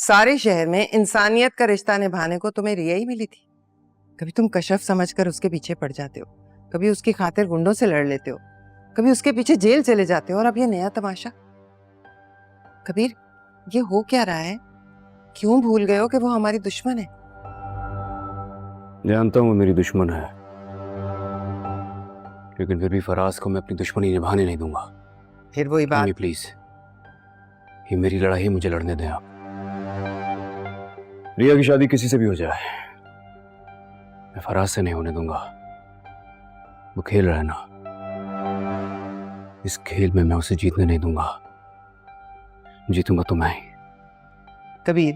सारे शहर में इंसानियत का रिश्ता निभाने को तुम्हें रिया ही मिली थी। कभी तुम कशफ समझकर उसके पीछे पड़ जाते हो, कभी उसकी खातिर गुंडों से लड़ लेते हो, कभी उसके पीछे जेल चले जाते हो, और अब ये नया तमाशा। कबीर, ये हो क्या रहा है? क्यों भूल गए हो कि वो हमारी दुश्मन है? जानता हूँ वो मेरी दुश्मन है, लेकिन फिर भी फराज को मैं अपनी दुश्मनी निभाने नहीं दूंगा। फिर वही बात। प्लीज, ये मेरी लड़ाई, मुझे लड़ने दें आप। रिया की शादी किसी से भी हो जाए, मैं फराज से नहीं होने दूंगा। वो खेल रहा है ना, इस खेल में मैं उसे जीतने नहीं दूंगा। जीतूंगा तो मैं ही। कबीर,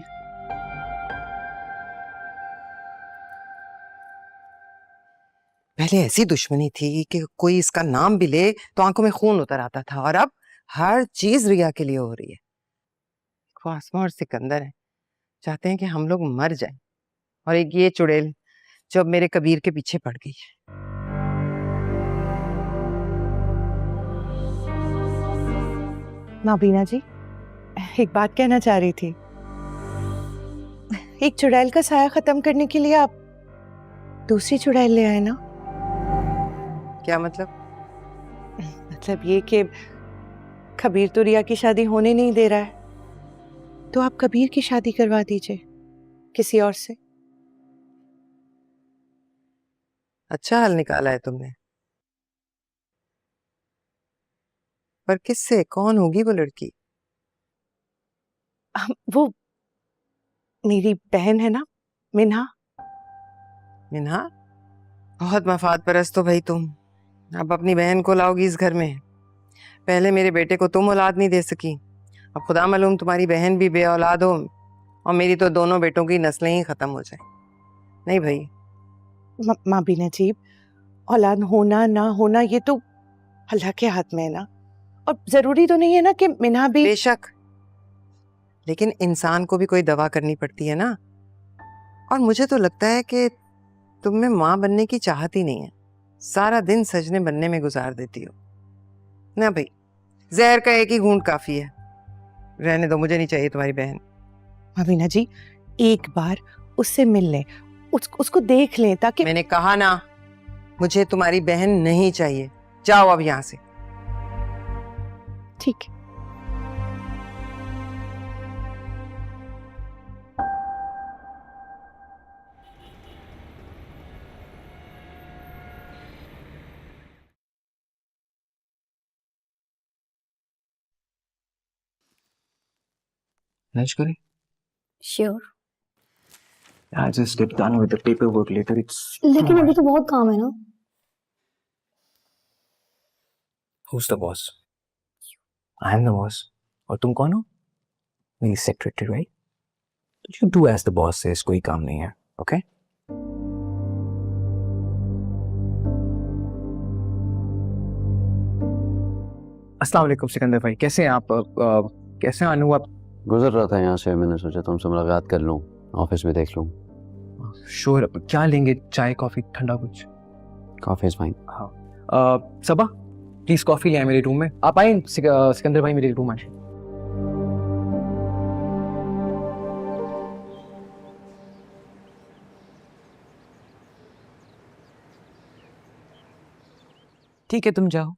पहले ऐसी दुश्मनी थी कि कोई इसका नाम भी ले तो आंखों में खून उतर आता था, और अब हर चीज रिया के लिए हो रही है। ख्वासमा और सिकंदर है, चाहते हैं कि हम लोग मर जाएं, और एक ये चुड़ैल जो अब मेरे कबीर के पीछे पड़ गई है। नाबीना जी, एक बात कहना चाह रही थी। एक चुड़ैल का साया खत्म करने के लिए आप दूसरी चुड़ैल ले आए ना? क्या मतलब? मतलब ये कि कबीर तो रिया की शादी होने नहीं दे रहा है, तो आप कबीर की शादी करवा दीजिए किसी और से। अच्छा हल निकाला है तुमने, पर किससे? कौन होगी वो लड़की? वो मेरी बहन है ना, मिन्हा। मिन्हा? बहुत मफाद परस्त हो भाई तुम। अब अपनी बहन को लाओगी इस घर में। पहले मेरे बेटे को तुम औलाद नहीं दे सकी, अब खुदा मालूम तुम्हारी बहन भी बे औलाद हो और मेरी तो दोनों बेटों की नस्लें ही खत्म हो जाए। नहीं भाई। माँ बीना जी, औलाद होना ना होना ये तो अल्लाह के हाथ में है ना, और जरूरी तो नहीं है ना कि मिन्हा भी। बेशक, लेकिन इंसान को भी कोई दवा करनी पड़ती है ना। और मुझे तो लगता है कि तुम में माँ बनने की चाहत ही नहीं है, सारा दिन सजने बनने में गुजार देती हो ना। भाई, जहर का एक ही घूंट काफी है। रहने दो, मुझे नहीं चाहिए तुम्हारी बहन। अमीना जी, एक बार उससे मिल लें, उसको देख लें, ताकि। मैंने कहा ना, मुझे तुम्हारी बहन नहीं चाहिए। जाओ अब यहाँ से। ठीक है। Lunch करें? Sure. I just get done with the paperwork later. It's. लेकिन अभी तो बहुत काम है ना। Who's the boss? I am the boss. और तुम कौन हो? मेरी secretary, right? You do as the boss says. कोई काम नहीं है, okay? अस्सलाम वालेकुम सिकंदर भाई, कैसे हैं आप? कैसे हैं अनु आप? गुजर रहा था यहाँ से, मैंने सोचा तुमसे मुलाकात कर लूँ, ऑफिस में देख लूँ। श्योर। क्या लेंगे? चाय, कॉफी, ठंडा कुछ? Coffee is fine. हाँ। सबा प्लीज कॉफी ले आए मेरे रूम में। आप आए सिकंदर भाई मेरे रूम आए। ठीक है, तुम जाओ।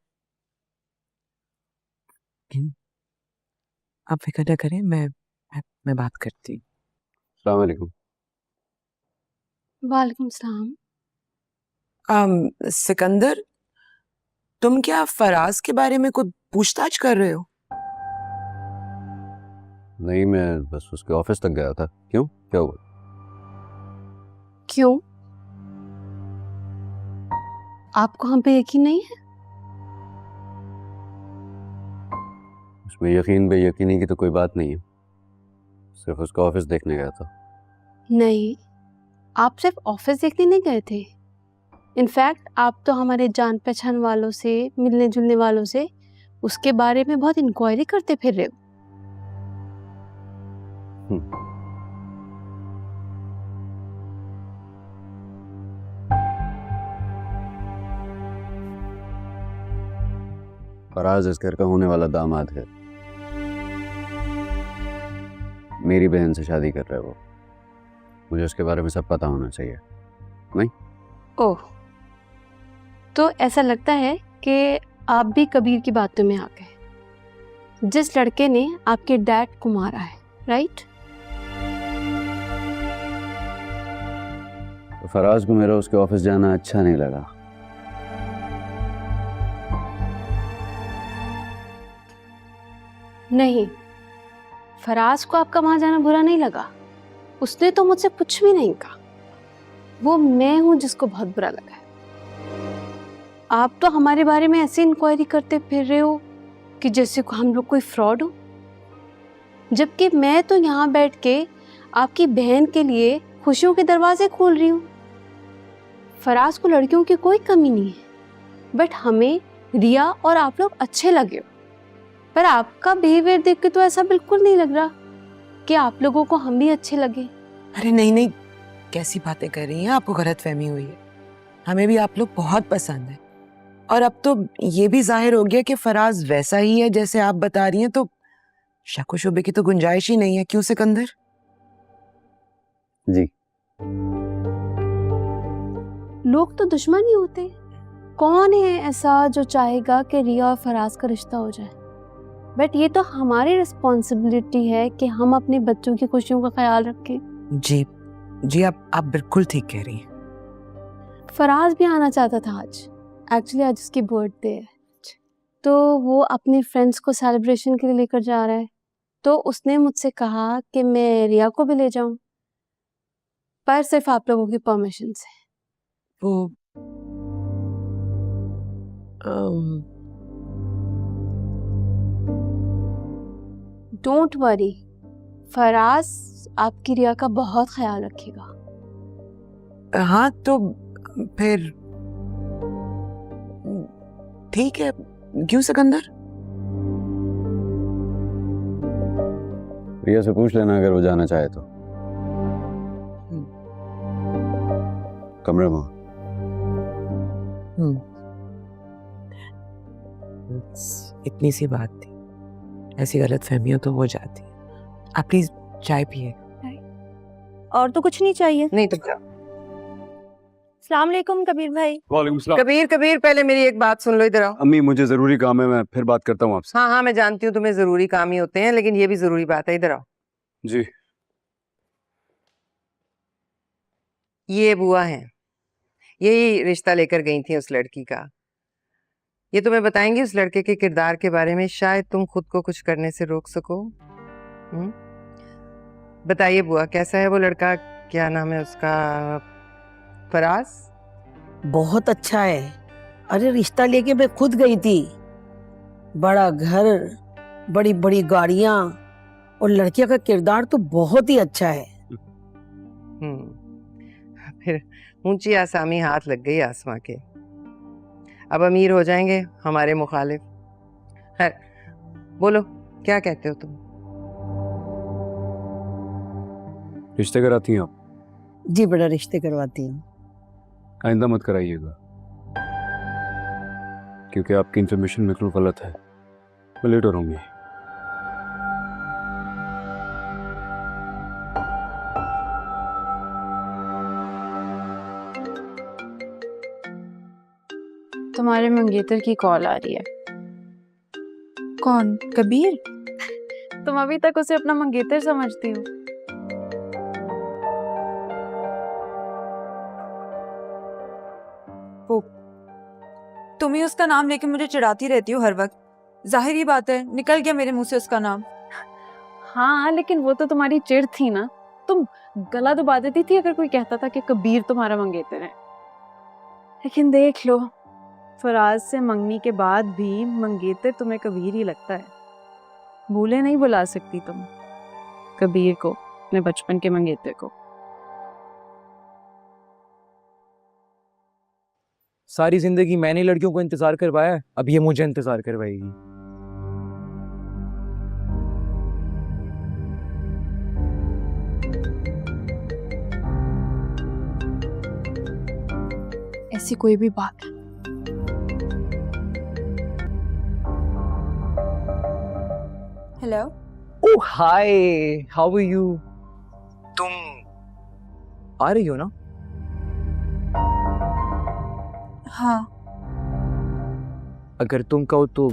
आप फिक्र न करें, मैं बात करती हूँ। अस्सलाम वालेकुम। वालेकुम सलाम। सिकंदर, तुम क्या फराज के बारे में कुछ पूछताछ कर रहे हो? नहीं, मैं बस उसके ऑफिस तक गया था। क्यों, क्या हुआ? क्यों? आपको हम पे यकीन नहीं है? उसमें यकीन बेयकीनी की तो कोई बात नहीं है, सिर्फ उसका ऑफिस देखने गया था। नहीं, आप सिर्फ ऑफिस देखने नहीं गए थे। इनफैक्ट आप तो हमारे जान पहचान वालों से, मिलने जुलने वालों से उसके बारे में बहुत इंक्वायरी करते फिर रहे हो। फराज इस घर का होने वाला दामाद है। मेरी बहन से शादी कर रहा है वो, मुझे उसके बारे में सब पता होना चाहिए। नहीं? ओह, तो ऐसा लगता है कि आप भी कबीर की बातों में आ गए। जिस लड़के ने आपके डैड को मारा है, राइट? तो फराज को मेरा उसके ऑफिस जाना अच्छा नहीं लगा। नहीं, फराज को आपका वहां जाना बुरा नहीं लगा। उसने तो मुझसे कुछ भी नहीं कहा। वो मैं हूं जिसको बहुत बुरा लगा है। आप तो हमारे बारे में ऐसे इंक्वायरी करते फिर रहे हो कि जैसे को हम लोग कोई फ्रॉड हो, जबकि मैं तो यहाँ बैठ के आपकी बहन के लिए खुशियों के दरवाजे खोल रही हूँ। फराज को लड़कियों की कोई कमी नहीं है, बट हमें रिया और आप लोग अच्छे लगे हो। पर आपका बिहेवियर देख के तो ऐसा बिल्कुल नहीं लग रहा कि आप लोगों को हम भी अच्छे लगे। अरे नहीं नहीं, कैसी बातें कर रही हैं, आपको गलतफहमी हुई है। हमें भी आप लोग बहुत पसंद है, और अब तो ये भी जाहिर हो गया कि फराज वैसा ही है जैसे आप बता रही हैं, तो शक व शुबे की तो गुंजाइश ही नहीं है। क्यों सिकंदर? जी। लोग तो दुश्मन ही होते। कौन है ऐसा जो चाहेगा कि रिया और फराज का रिश्ता हो जाए? बट ये तो हमारी रिस्पॉन्सिबिलिटी है कि हम अपने बच्चों की खुशियों का ख्याल रखें। जी जी, आप बिल्कुल ठीक कह रही हैं। फराज भी आना चाहता था आज। एक्चुअली आज उसकी बर्थडे है, तो वो अपने फ्रेंड्स को सेलिब्रेशन के लिए लेकर जा रहा है। तो उसने मुझसे कहा कि मैं रिया को भी ले जाऊं, पर सिर्फ आप लोगों की परमिशन से। वो डोंट वरी, फराज आपकी रिया का बहुत ख्याल रखेगा। हाँ, तो फिर ठीक है। क्यों सिकंदर? रिया से पूछ लेना अगर वो जाना चाहे तो। कमरे में। इतनी सी बात थी, ऐसी गलतफहमियां तो हो जाती हैं। आप प्लीज चाय पिए। और तो कुछ नहीं चाहिए। नहीं तो क्या? अस्सलाम वालेकुम कबीर भाई। वालेकुम सलाम। कबीर कबीर, पहले मेरी एक बात सुन लो, इधर आओ। अम्मी मुझे जरूरी काम है, मैं फिर बात करता हूँ आपसे। हाँ हाँ, मैं जानती हूँ तुम्हें जरूरी काम ही होते हैं, लेकिन ये भी जरूरी बात है। इधर आओ। जी। ये बुआ हैं, यही रिश्ता लेकर गई थी उस लड़की का। ये तुम्हें बताएंगी उस लड़के के किरदार के बारे में, शायद तुम खुद को कुछ करने से रोक सको। बताइए बुआ, कैसा है वो लड़का? क्या नाम है उसका? फराज? बहुत अच्छा है। अरे रिश्ता लेके मैं खुद गई थी। बड़ा घर, बड़ी बड़ी गाड़ियां, और लड़कियों का किरदार तो बहुत ही अच्छा है। फिर ऊंची आसामी हाथ लग गई आसमां के। अब अमीर हो जाएंगे हमारे मुखालिफ। है, बोलो क्या कहते हो तुम? रिश्ते कराती हैं आप? जी बड़ा रिश्ते करवाती हूँ। आइंदा मत कराइएगा, क्योंकि आपकी इंफॉर्मेशन बिल्कुल गलत है। मैं लेट हो रहूंगी। तुम्हारे मंगेतर की कॉल आ रही है। कौन? कबीर? तुम अभी तक उसे अपना मंगेतर समझती हो। तुम ही उसका नाम लेके मुझे चिढ़ाती रहती हो हर वक्त। जाहिर ही बात है निकल गया मेरे मुंह से उसका नाम। हाँ, लेकिन वो तो तुम्हारी चिढ़ थी ना। तुम गला दबा देती थी अगर कोई कहता था कि कबीर तुम्हारा मंगेतर है। लेकिन देख लो, फराज से मंगनी के बाद भी मंगेतर तुम्हें कबीर ही लगता है। भूले नहीं बुला सकती तुम कबीर को, अपने बचपन के मंगेतर को। सारी जिंदगी मैंने लड़कियों को इंतजार करवाया, अब ये मुझे इंतजार करवाएगी। ऐसी कोई भी बात है? Hello. Oh hi, how are you? तुम आ रही हो ना? हाँ, अगर तुम कहो तो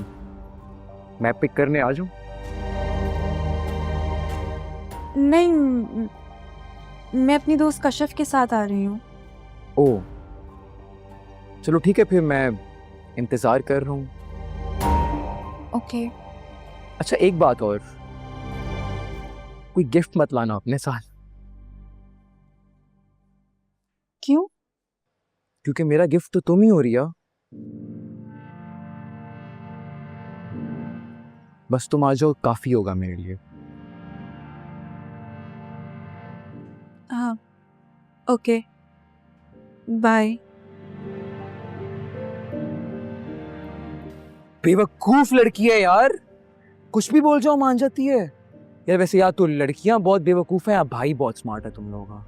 मैं पिक करने आ जाऊं? नहीं, मैं अपनी दोस्त कश्यप के साथ आ रही हूँ। ओह, चलो ठीक है, फिर मैं इंतजार कर रहा हूँ। ओके। अच्छा एक बात और, कोई गिफ्ट मत लाना अपने साथ, क्यों? क्योंकि मेरा गिफ्ट तो तुम ही हो रही हो। बस तुम आ जाओ, काफी होगा मेरे लिए। हाँ, ओके, बाय। बेवकूफ लड़की है यार, कुछ भी बोल जाओ मान जाती है यार। वैसे यार तो लड़कियां बहुत बेवकूफ हैं, भाई बहुत स्मार्ट है तुम लोगों का।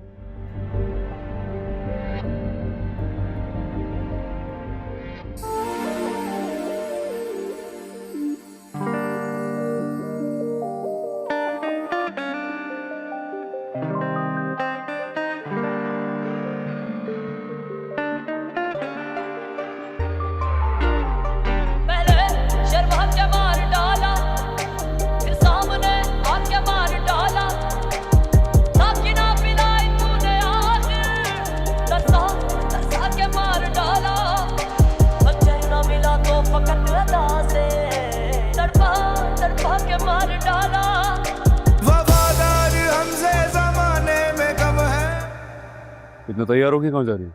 इतना तैयार होके कहाँ जा रही हो?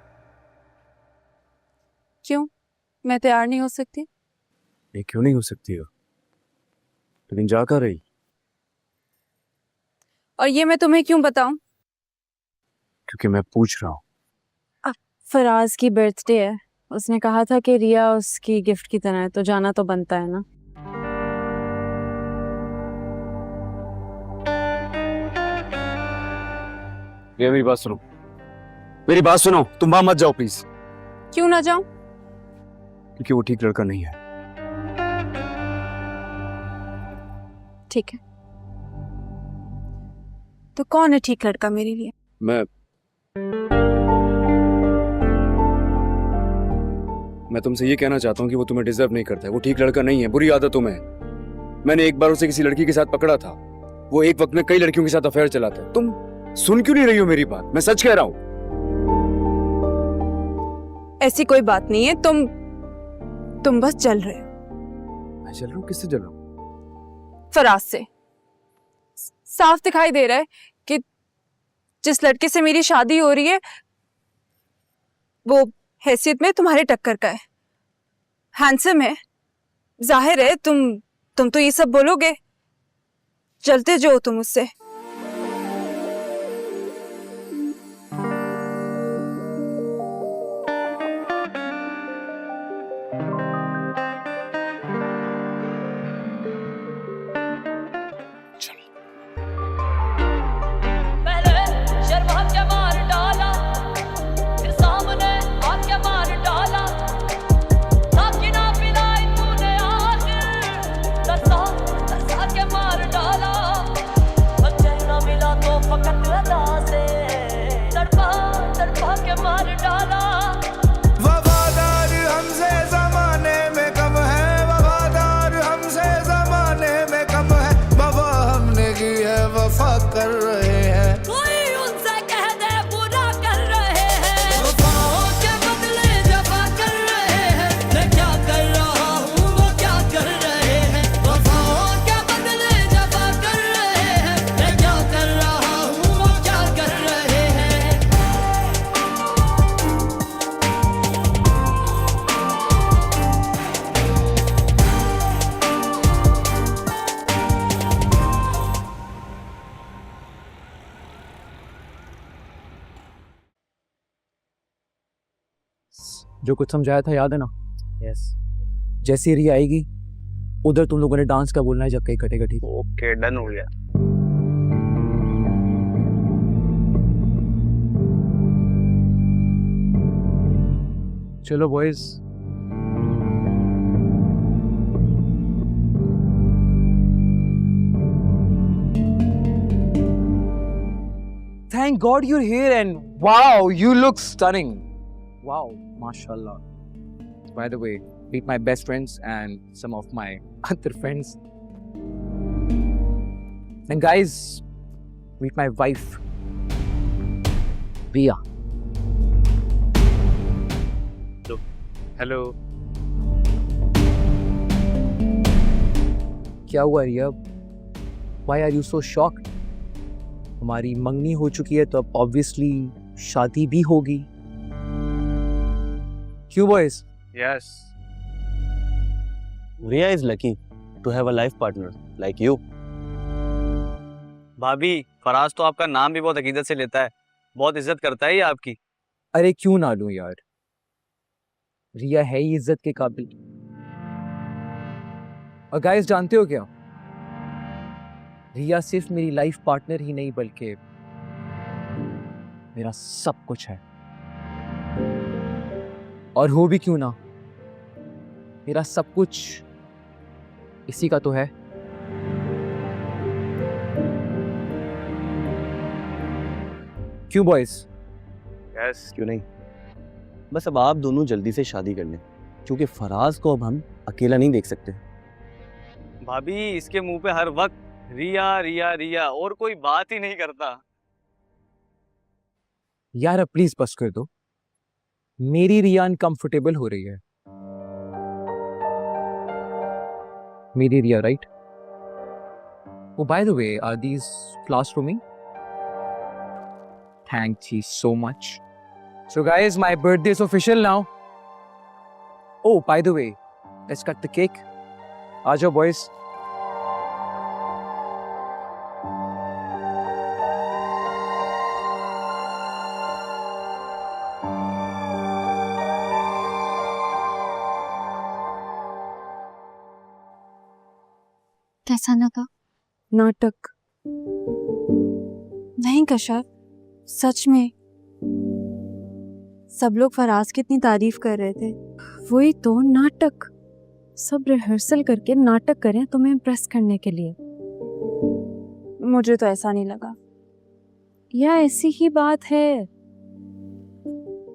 क्यों? मैं तैयार नहीं हो सकती? ये क्यों नहीं हो सकती हो? लेकिन जा कर रही? और ये मैं तुम्हें क्यों बताऊं? क्योंकि मैं पूछ रहा हूँ। फराज की बर्थडे है, उसने कहा था कि रिया उसकी गिफ्ट की तरह है, तो जाना तो बनता है ना। ये मेरी बात सुनो, मेरी बात सुनो, तुम वहां मत जाओ प्लीज। क्यों ना जाऊं? क्योंकि वो ठीक लड़का नहीं है। ठीक है, तो कौन है ठीक लड़का मेरे लिए? मैं तुमसे ये कहना चाहता हूँ कि वो तुम्हें डिजर्व नहीं करता है। वो ठीक लड़का नहीं है, बुरी आदतों में है। मैंने एक बार उसे किसी लड़की के साथ पकड़ा था, वो एक वक्त में कई लड़कियों के साथ अफेयर चलाता है। तुम सुन क्यों नहीं रही हो मेरी बात? मैं सच कह रहा हूँ। ऐसी कोई बात नहीं है, तुम बस जल रहे हो। मैं चल रहा हूँ? किससे चल रहा हूँ? फराज से। साफ दिखाई दे रहा है कि जिस लड़के से मेरी शादी हो रही है वो हैसियत में तुम्हारे टक्कर का है, हैंडसम है। जाहिर है तुम तो ये सब बोलोगे। चलते जो हो तुम उससे। कर रहे हैं कोई उनसे कह दे बुरा कर रहे हैं, वफाओं के बदले जफा कर रहे हैं। मैं क्या कर रहा हूँ वो क्या कर रहे हैं, वफाओं के बदले जफा कर रहे हैं। मैं क्या कर रहा हूँ वो क्या कर रहे हैं। जो कुछ समझाया था याद है ना? यस। जैसी रिया आएगी उधर तुम लोगों ने डांस का बोलना है जब कहीं कटेगा, ठीक? ओके, डन हो गया। चलो boys. thank God you're here and wow, you look stunning. Wow, mashallah. By the way, meet my best friends and some of my other friends. And guys, meet my wife, Riya. Hello. क्या हुआ रिया? Why are you so shocked? हमारी मंगनी हो चुकी है तो अब obviously शादी भी होगी। क्यों boys? Yes. Riya is lucky to have a life partner like you. भाभी, फराज तो आपका नाम भी बहुत अकीदत से लेता है, बहुत इज्जत करता है ये आपकी। अरे क्यों ना लूं यार, रिया है ही इज्जत के काबिल। और गाइस जानते हो क्या, रिया सिर्फ मेरी लाइफ पार्टनर ही नहीं बल्कि मेरा सब कुछ है। और हो भी क्यों ना, मेरा सब कुछ इसी का तो है। क्यों बॉयज? यस, क्यों नहीं। बस अब आप दोनों जल्दी से शादी कर लें, क्योंकि फराज को अब हम अकेला नहीं देख सकते। भाभी, इसके मुंह पे हर वक्त रिया रिया रिया और कोई बात ही नहीं करता। यार अब प्लीज बस कर दो, मेरी रिया अनकंफर्टेबल हो रही है। मेरी रिया right? Oh, by the way, are these flowers for me? Thank you so much. So guys, my birthday is official now. Oh, by the way, let's cut the cake. Aajo boys. कैसा लगा? नाटक नहीं कश्यप, सच में सब लोग फराज की इतनी तारीफ कर रहे थे। वही तो नाटक, सब रिहर्सल करके नाटक करें तुम्हें इम्प्रेस करने के लिए। मुझे तो ऐसा नहीं लगा, या ऐसी ही बात है।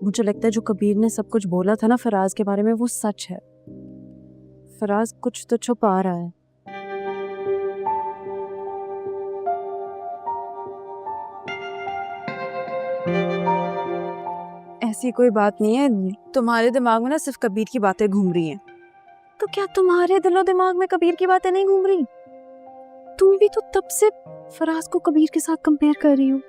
मुझे लगता है जो कबीर ने सब कुछ बोला था ना फराज के बारे में, वो सच है। फराज कुछ तो छुपा रहा है। ऐसी कोई बात नहीं है, तुम्हारे दिमाग में ना सिर्फ कबीर की बातें घूम रही हैं। तो क्या तुम्हारे दिलो दिमाग में कबीर की बातें नहीं घूम रही? तुम भी तो तब से फराज को कबीर के साथ कंपेयर कर रही हो।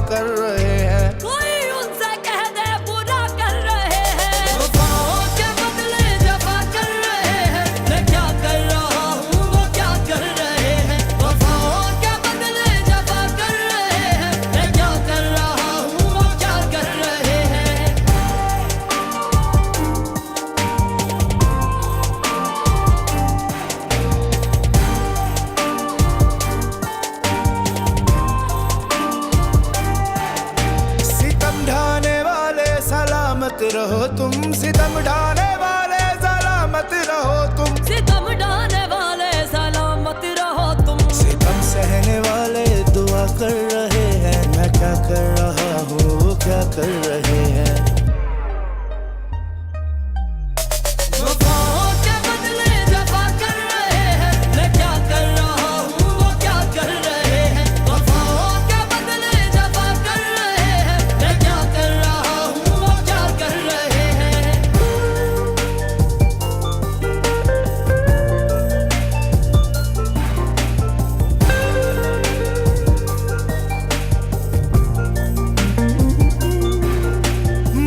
कर रहे हैं, कोई उनसे कह दे बुरा कर रहे हैं, वफाओं के बदले जफा कर रहे हैं, मैं क्या कर रहा हूँ वो क्या कर रहे हैं, वफाओं के बदले जफा कर रहे हैं, मैं क्या कर रहा हूँ वो क्या कर रहे हैं। रहो तुम, सितम ढाने वाले सलामत रहो तुम, सितम ढाने वाले सलामत रहो तुम, सितम सहने वाले दुआ कर रहे हैं, मैं क्या कर रहा हूँ वो क्या कर रहे हैं। वफाओं के बदले जफा कर रहे हैं, मैं क्या कर रहा हूँ वो क्या कर रहे हैं। वफाओं के बदले जफा कर रहे हैं, मैं क्या कर रहा हूँ वो क्या कर रहे हैं।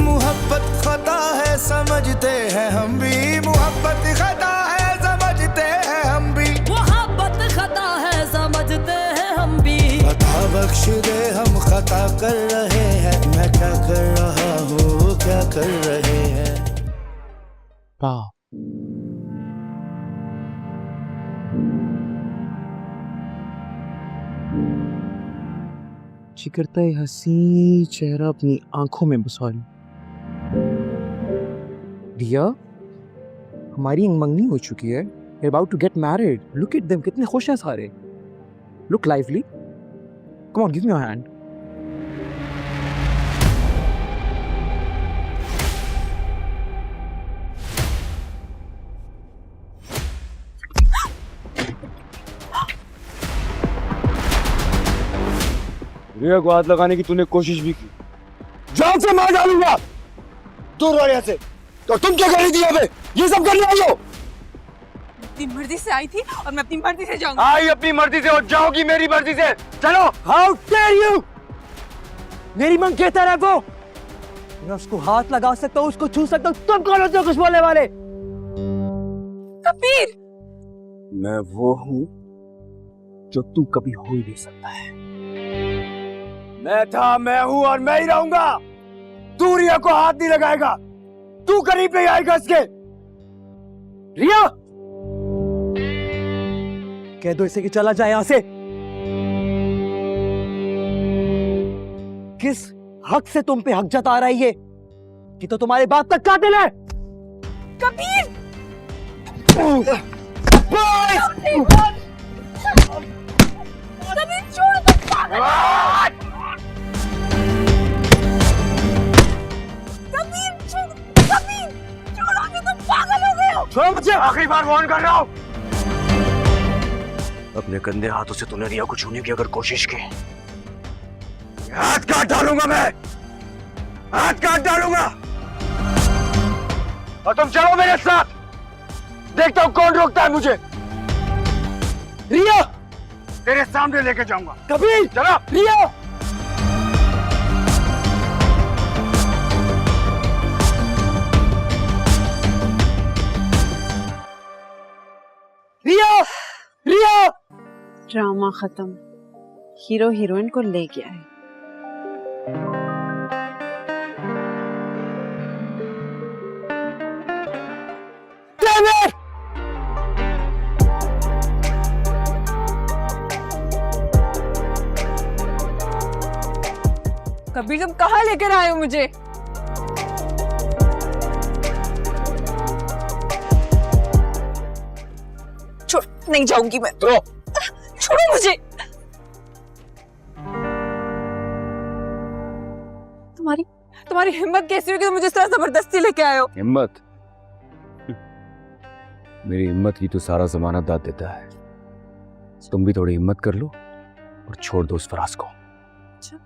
मोहब्बत खता है समझते हैं हम भी, मोहब्बत खता है समझते हैं हम भी, मोहब्बत खता है समझते हैं हम भी, खता बख्श दे हम खता कर रहे हैं, मैं क्या कर रहा हूँ वो क्या कर रहे हैं। जी करता है हंसी चेहरा अपनी आंखों में बसा लूं। रिया, हमारी मंगनी हो चुकी है। We're about to get married. Look at them, कितने खुश हैं सारे। Look lively. Come on, give me your hand. रिया को हाथ लगाने की तूने कोशिश भी की, जान से मार डालूंगा। दूर रहो यहाँ से। तो तुम क्या कर रही थी यहाँ पे? ये सब करने आई हो? अपनी मर्जी से आई थी और मैं अपनी मर्जी से जाऊंगी। आई अपनी मर्जी से और जाओगी मेरी मर्जी से। चलो। How dare you! मेरी मांग कहता है वो, मैं उसको हाथ लगा सकता हूँ, उसको छू सकता हूँ, तुम कौन होते हो कुछ बोलने वाले? कबीर, मैं वो हूँ जो तू कभी हो ही नहीं सकता है। मैं था, मैं हूँ और मैं ही रहूंगा। तू रिया को हाथ नहीं लगाएगा, तू करीब नहीं आएगा इसके। रिया, कह दो इसे कि चला जाए यहां से। किस हक से तुम पे हक जता रही है कि तो तुम्हारे बाप तक कातिल है। कबीर, कबीर छोड़ दो, पागल। कबीर छोड़, कबीर छोड़ो, तुम पागल हो गए हो। छोड़ो मुझे, आखिरी बार वार्न कर रहा हूँ। अपने गंदे हाथों से तूने रिया को छूने की अगर कोशिश की, हाथ काट डालूंगा मैं, हाथ काट डालूंगा। और तुम चलो मेरे साथ, देखता हूं कौन रोकता है मुझे। रिया, तेरे सामने लेके जाऊंगा। कबीर, चलो। रिया, रिया, रिया। ड्रामा खत्म, हीरो हीरोइन को ले गया है। कबीर, तुम कहाँ लेकर आए हो मुझे? छोड़, नहीं जाऊंगी मैं। तो छोड़ो मुझे। तुम्हारी हिम्मत कैसी हुई कि तुम मुझे इस तरह जबरदस्ती लेके आए हो? हिम्मत? मेरी हिम्मत की तो सारा जमाना दाद देता है। तुम भी थोड़ी हिम्मत कर लो और छोड़ दो उस फराज को। अच्छा,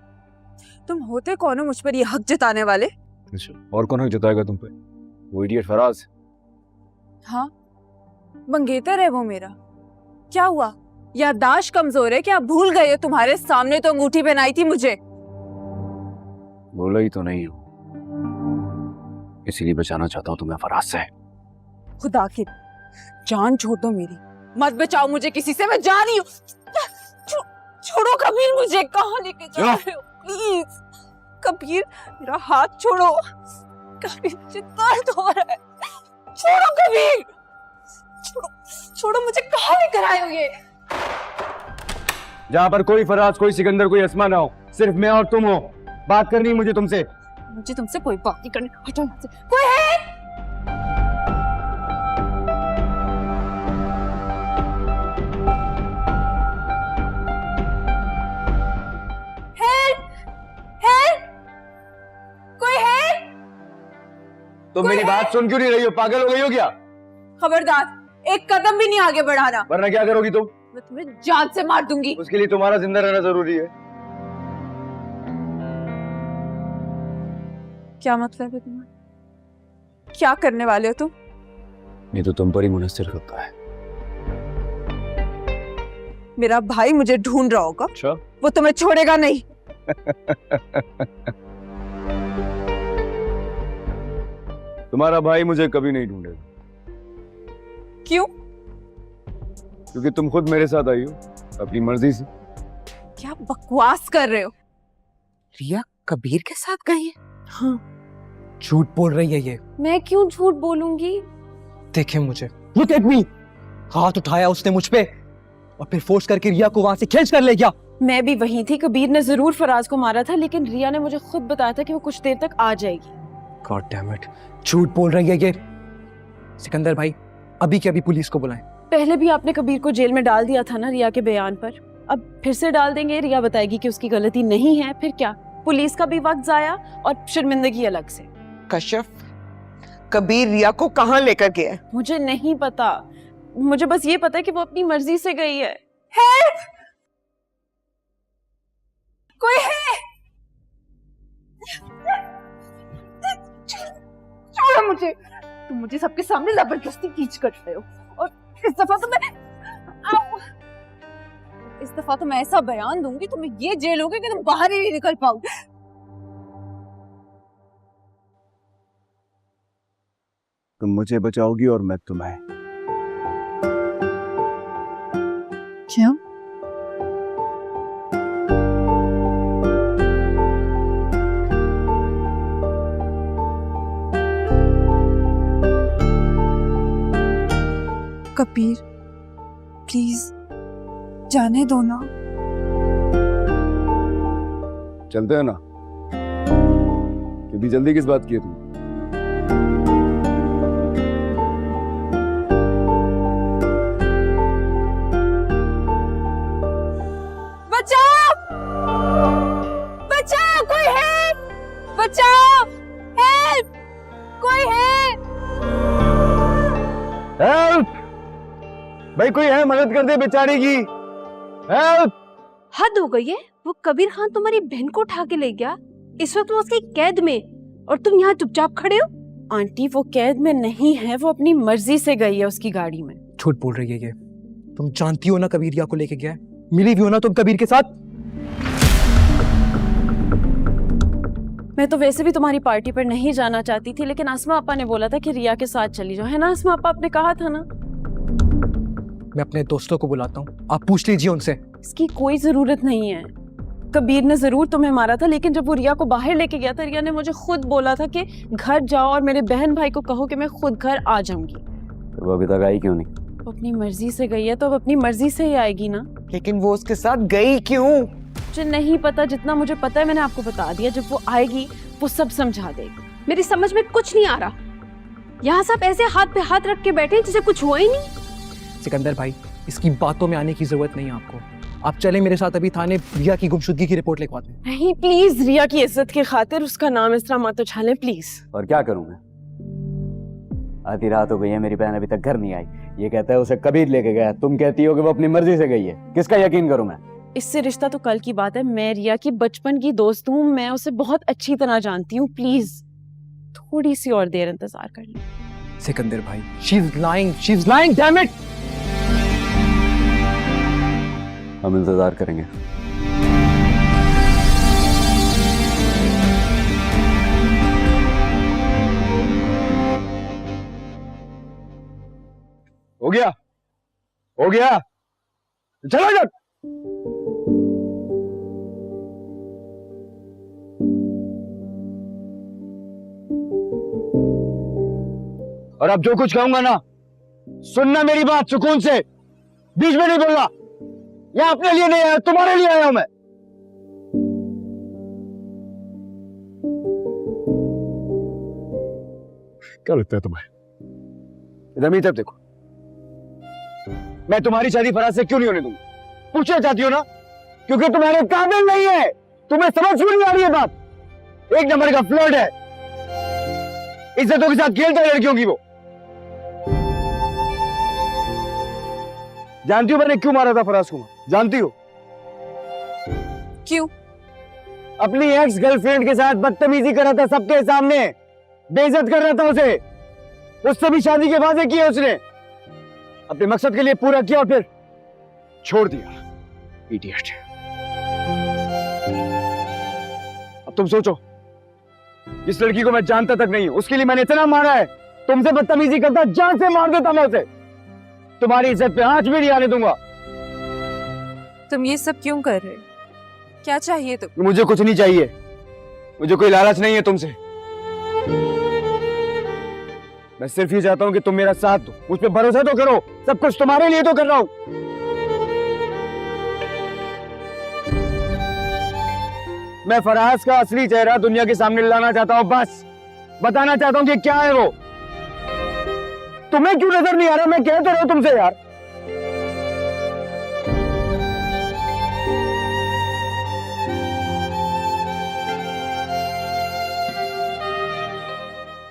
तुम होते कौन हो मुझ पर ये हक जताने वाले? और कौन हक जताएगा तुम पे? वो इडियट फराज। हाँ, मंगेतर है वो मेरा। क्या हुआ, याददाश्त कमजोर है क्या? भूल गए हो? तुम्हारे सामने तो अंगूठी पहनाई थी मुझे। बोला ही तो नहीं हूं, इसीलिए बचाना चाहता हूं तुम्हें फराज से। खुदा की जान छोड़ दो मेरी, मत बचाओ मुझे किसी से, मैं जा रही हूँ। छोड़ो कबीर, मुझे कहाँ लेके जा रहे हो? प्लीज कबीर, मेरा हाथ छोड़ो। कबीर, मुझे दर्द हो रहा है। छोड़ो कबीर, छोड़ो, मुझे कहाँ लेकर आए हो ये? जहाँ पर कोई फराज, कोई सिकंदर, कोई अस्मा ना हो, सिर्फ मैं और तुम हो। बात करनी है मुझे तुमसे। मुझे तुमसे कोई बात नहीं करनी। हटो यहाँ से। कोई है? कोई है? तुम मेरी बात सुन क्यों नहीं रही हो? पागल हो गई हो क्या? खबरदार, एक कदम भी नहीं आगे बढ़ाना, वरना क्या करोगी तुम? मैं तुम्हें जान से मार दूंगी। उसके लिए तुम्हारा जिंदा रहना जरूरी है। क्या मतलब है तुम्हारा? क्या करने वाले हो तुम? ये तो तुम पर ही मुनस्सिर होता है। मेरा भाई मुझे ढूंढ रहा होगा। अच्छा। वो तुम्हें छोड़ेगा नहीं। तुम्हारा भाई मुझे कभी नहीं ढूंढेगा। क्यों? क्योंकि तुम खुद मेरे साथ आई हो अपनी मर्जी से। क्या बकवास कर रहे हो? रिया कबीर के साथ गई है? हाँ। झूठ बोल रही है ये। मैं क्यों झूठ बोलूंगी? देखे मुझे, लुक एट मी। हाथ उठाया उसने मुझ पे और फिर फोर्स करके रिया को वहां से खींच कर ले गया। मैं भी वहीं थी। कबीर ने जरूर फराज को मारा था, लेकिन रिया ने मुझे खुद बताया था कि वो कुछ देर तक आ जाएगी। गॉड डैम इट, झूठ बोल रही है ये। सिकंदर भाई, अभी के अभी पुलिस को बुलाएं। पहले भी आपने कबीर को जेल में डाल दिया था ना रिया के बयान पर। अब फिर से डाल देंगे। रिया बताएगी कि उसकी गलती नहीं है, फिर क्या? पुलिस का भी वक्त जाया और शर्मिंदगी अलग से। कश्यप, कबीर रिया को कहाँ लेकर गया है? मुझे नहीं पता, मुझे बस ये पता है कि वो अपनी मर्जी से गई है। कोई है? छोड़ो मुझे। तुम मुझे सबके सामने जबरदस्ती खींच कर रहे हो, और इस दफा तो मैं ऐसा बयान दूंगी तुम्हें ये जेल होगी कि तुम बाहर ही नहीं निकल पाओगे। तुम मुझे बचाओगी और मैं तुम्हें। क्यों? कबीर, प्लीज जाने दो ना। चलते हैं ना? इतनी जल्दी किस बात की है तुम? बचाओ! बचाओ! कोई है? बचाओ! हेल्प! कोई है? हेल्प! भाई कोई है, मदद कर दे बेचारी की। हेल्प! हद हो गई है। वो कबीर खान तुम्हारी बहन को उठा के ले गया, इस वक्त वो उसकी कैद में, और तुम यहाँ चुपचाप खड़े हो। आंटी, वो कैद में नहीं है, वो अपनी मर्जी से गई है उसकी गाड़ी में। झूठ बोल रही है ये। तुम जानती हो ना कबीर रिया को लेके गया है। मिली भी हो ना तुम कबीर के साथ। मैं तो वैसे भी तुम्हारी पार्टी पर नहीं जाना चाहती थी, लेकिन आसमा आपा ने बोला था कि रिया के साथ चली जाओ, है ना आसमा आपा? आपने कहा था ना। मैं अपने दोस्तों को बुलाता हूँ, आप पूछ लीजिए उनसे। इसकी कोई जरूरत नहीं है। कबीर ने जरूर तुम्हें मारा था, लेकिन जब वो रिया को बाहर लेके गया था, रिया ने मुझे खुद बोला था कि घर जाओ और मेरे बहन भाई को कहो कि मैं खुद घर आ जाऊंगी। तो वो अभी तक आई क्यों नहीं? वो अपनी मर्जी से गई है तो अब अपनी मर्जी से ही आएगी ना। लेकिन वो उसके साथ गई क्यों? मुझे नहीं पता, जितना मुझे पता है मैंने आपको बता दिया। जब वो आएगी वो सब समझा देगी। मेरी समझ में कुछ नहीं आ रहा। यहाँ सब ऐसे हाथ पे हाथ रख के बैठे जैसे कुछ हुआ ही नहीं। सिकंदर भाई, इसकी बातों में आने की जरूरत नहीं है आपको। आप चले मेरे साथ अभी थाने, रिया की गुमशुदगी की रिपोर्ट लिखवाते हैं। नहीं प्लीज, रिया की इज्जत की खातिर उसका नाम इस तरह मत उछालें प्लीज। और क्या करूं मैं? आधी रात हो गई है, मेरी बहन अभी तक घर नहीं आई। ये कहता है उसे कबीर लेके गया, तुम कहती हो कि वो अपनी मर्जी से गई है। किसका यकीन करूं मैं? इससे रिश्ता तो कल की बात है। मैं रिया की बचपन की दोस्त हूँ, मैं उसे बहुत अच्छी तरह जानती हूँ। प्लीज थोड़ी सी और देर इंतजार कर लो। सिकंदर भाई, she is lying, damn it. हम इंतजार करेंगे। हो गया, हो गया, चलो जब। और अब जो कुछ कहूंगा ना, सुनना मेरी बात सुकून से, बीच में नहीं बोलना। यह अपने लिए नहीं आया, तुम्हारे लिए आया हूं मैं। क्या लगता है तुम्हें? रमीत अब देखो, मैं तुम्हारी शादी फराज से क्यों नहीं होने दूंगा? पूछना चाहती हो ना? क्योंकि तुम्हारे काबिल नहीं है। तुम्हें समझ क्यों नहीं आ रही है बात? एक नंबर का फ्लर्ट है, इज्जतों के साथ खेलता है लड़कियों की वो। जानती हो मैंने क्यों मारा था फराज को? जानती हो? क्यों? अपनी एक्स गर्लफ्रेंड के साथ बदतमीजी कर रहा था, सबके सामने बेइज्जत कर रहा था उसे। उससे भी शादी के वादे किए उसने, अपने मकसद के लिए पूरा किया और फिर छोड़ दिया। इडियट। अब तुम सोचो, इस लड़की को मैं जानता तक नहीं हूं, उसके लिए मैंने इतना मारा है। तुमसे बदतमीजी करता, जान से मार देता मैं उसे। तुम्हारी इज्जत पे आंच भी नहीं आने दूंगा। तुम ये सब क्यों कर रहे हो? क्या चाहिए तुम? मुझे कुछ नहीं चाहिए, मुझे कोई लालच नहीं है तुमसे। मैं सिर्फ ये चाहता हूं कि तुम मेरा साथ दो, मुझ पे भरोसा तो करो। सब कुछ तुम्हारे लिए तो कर रहा हूं। मैं फराज का असली चेहरा दुनिया के सामने लाना चाहता हूं, बस बताना चाहता हूं कि क्या है वो। तुम्हें क्यों नजर नहीं आ रहा? मैं कह तो रहा हूं तुमसे यार।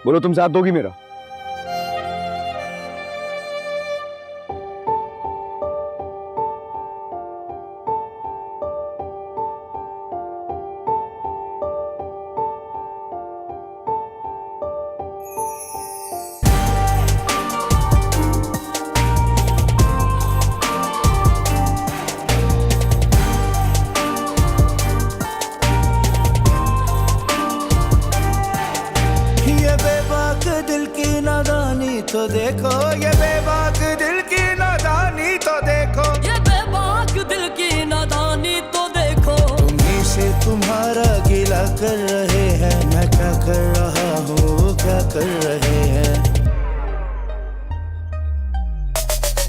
बोलो, तुम साथ दोगी मेरा? ये बेबाक दिल की नादानी तो देखो, ये बेबाक दिल की नादानी तो देखो, ये बेबाक दिल की नादानी तो देखो। तुम्हीं से तुम्हारा गिला कर रहे हैं, मैं क्या कर रहा हूँ वो क्या कर रहे हैं।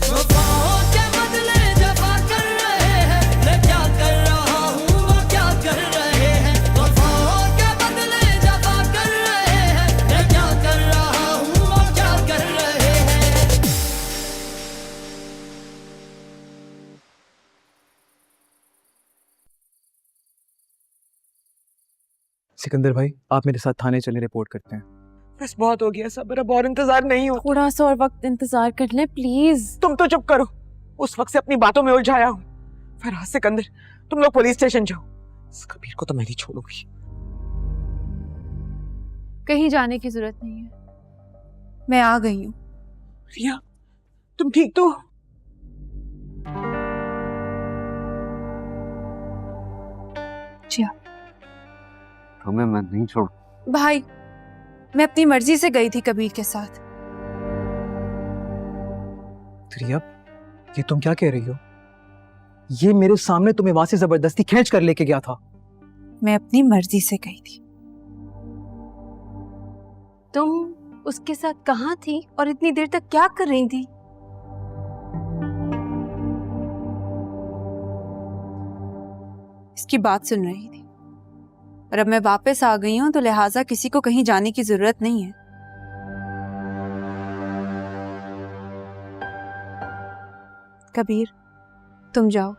वफाओं के बदले जफा कर रहे हैं, मैं क्या कर रहा हूँ वो क्या कर रहे हैं। वफाओं के बदले जफा कर रहे हैं, मैं क्या कर रहा हूँ वो क्या कर रहे हैं। सिकंदर भाई, आप मेरे साथ थाने चले, रिपोर्ट करते हैं। बस बहुत हो गया सबर, अब और इंतजार नहीं हो। थोड़ा सा और वक्त इंतजार कर ले प्लीज। तुम तो चुप करो, उस वक्त से अपनी बातों में उलझाया हूँ। फराज, सिकंदर, तुम लोग पुलिस स्टेशन जाओ। इस कबीर को तो मैं नहीं छोड़ूंगी। कहीं जाने की जरूरत नहीं है, मैं आ गई हूँ। रिया, तुम ठीक तो? जी हाँ। तुम्हें मैं नहीं छोड़। भाई, मैं अपनी मर्जी से गई थी कबीर के साथ। रिया, ये तुम क्या कह रही हो? ये मेरे सामने तुम्हें वहां से जबरदस्ती खींच कर लेके गया था। मैं अपनी मर्जी से गई थी। तुम उसके साथ कहाँ थी और इतनी देर तक क्या कर रही थी? इसकी बात सुन रही थी, और अब मैं वापस आ गई हूं तो लिहाजा किसी को कहीं जाने की जरूरत नहीं है। कबीर, तुम जाओ।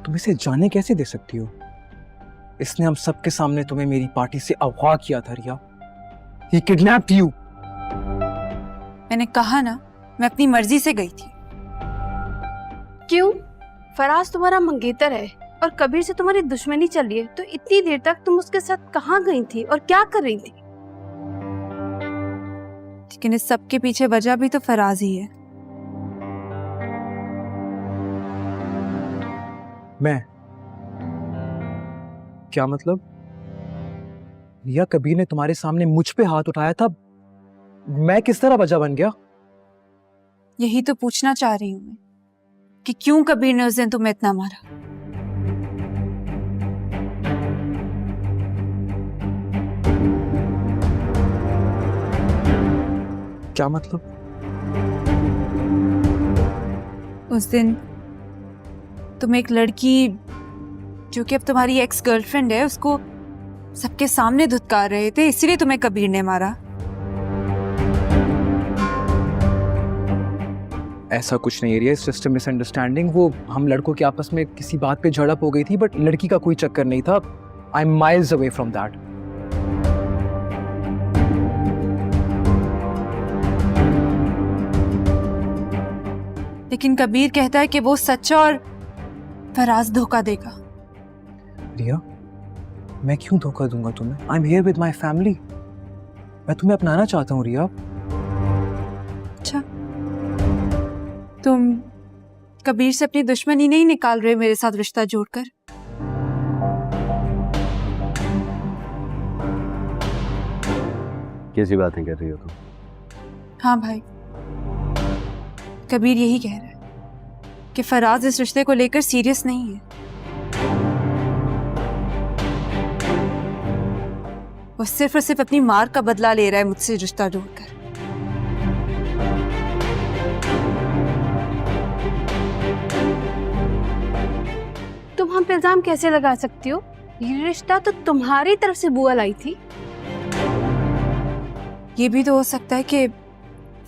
तुम इसे जाने कैसे दे सकती हो? इसने हम सबके सामने तुम्हें मेरी पार्टी से अगवा किया था रिया। He kidnapped you। मैंने कहा ना, मैं अपनी मर्जी से गई थी। क्यों? फराज तुम्हारा मंगेतर है और कबीर से तुम्हारी दुश्मनी चल रही है, तो इतनी देर तक तुम उसके साथ कहाँ गई थी और क्या कर रही थी? लेकिन इस सब के पीछे वजह भी तो फराज ही है। मैं? क्या मतलब? रिया, कबीर ने तुम्हारे सामने मुझ पे हाथ उठाया था, मैं किस तरह वजह बन गया? यही तो पूछना चाह रही हूं मैं कि क्यों कबीर ने उस दिन तुम्हें इतना मारा। क्या मतलब? उस दिन तुम एक लड़की जो कि अब तुम्हारी एक्स गर्लफ्रेंड है उसको सबके सामने धुतकार रहे थे, इसीलिए तुम्हें कबीर ने मारा। ऐसा कुछ नहीं है रिया, इट्स जस्ट अ मिसअंडरस्टैंडिंग। वो हम लड़कों के आपस में किसी बात पे झड़प हो गई थी, बट लड़की का कोई चक्कर नहीं था। I am miles away from that. लेकिन कबीर कहता है कि वो सच्चा और फराज धोखा देगा। रिया, मैं क्यों धोखा दूंगा तुम्हें? I am here with my family. मैं तुम्हें अपनाना चाहता हूँ रिया। अच्छा, तुम कबीर से अपनी दुश्मनी नहीं निकाल रहे मेरे साथ रिश्ता जोड़कर? कैसी बातें कर रही हो तुम? हाँ भाई, कबीर यही कह रहा है कि फराज इस रिश्ते को लेकर सीरियस नहीं है। वो सिर्फ और सिर्फ अपनी मार का बदला ले रहा है मुझसे रिश्ता जोड़कर। तुम हम पे इल्जाम कैसे लगा सकती हो? ये रिश्ता तो तुम्हारी तरफ से बुआ लाई थी। ये भी तो हो सकता है कि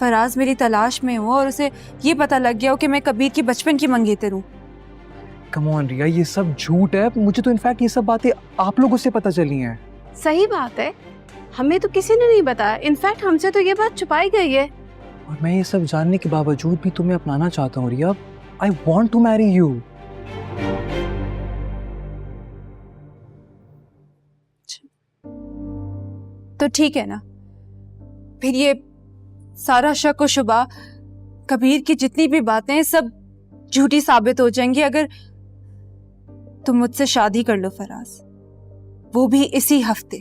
फराज मेरी तलाश में हो और उसे ये पता लग गया हो कि मैं कबीर की बचपन की मंगेतर हूँ। कम ऑन रिया, ये सब झूठ है। मुझे तो इनफैक्ट ये सब बातें आप लोगों से पता चली हैं। सही बात है, हमें तो किसी ने नहीं बताया। इनफैक्ट हमसे तो ये बात छुपाई गई है। और मैं ये सब जानने के बावजूद भी तुम्हें अपनाना चाहता हूँ Riya. I want to marry you. तो ठीक है ना, फिर ये सारा शक और शुबा, कबीर की जितनी भी बातें सब झूठी साबित हो जाएंगी अगर तुम मुझसे शादी कर लो फराज, वो भी इसी हफ्ते।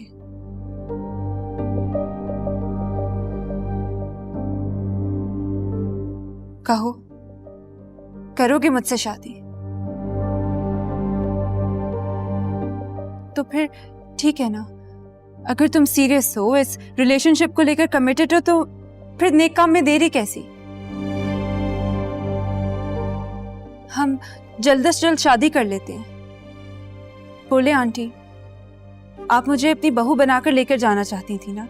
कहो, करोगे मुझसे शादी? तो फिर ठीक है ना, अगर तुम सीरियस हो, इस रिलेशनशिप को लेकर कमिटेड हो, तो फिर नेक काम में देरी कैसी? हम जल्द से जल्द शादी कर लेते हैं। बोले आंटी, आप मुझे अपनी बहू बनाकर लेकर जाना चाहती थी ना,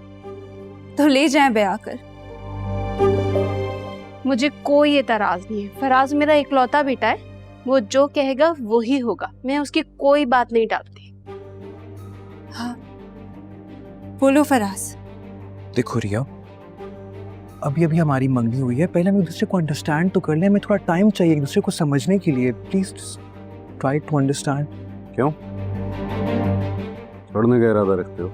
तो ले जाएं ब्याह कर। मुझे कोई एतराज नहीं है। फराज मेरा इकलौता बेटा है, वो जो कहेगा वो ही होगा। मैं उसकी कोई बात नहीं टालती। हाँ, बोलो फराज। देखो रिया, अभी अभी हमारी मंगनी हुई है, पहले हम एक दूसरे को अंडरस्टैंड तो कर लें। हमें थोड़ा टाइम चाहिए एक दूसरे को समझने के लिए। Please try to understand. क्यों? छोड़ने का इरादा रखते हो?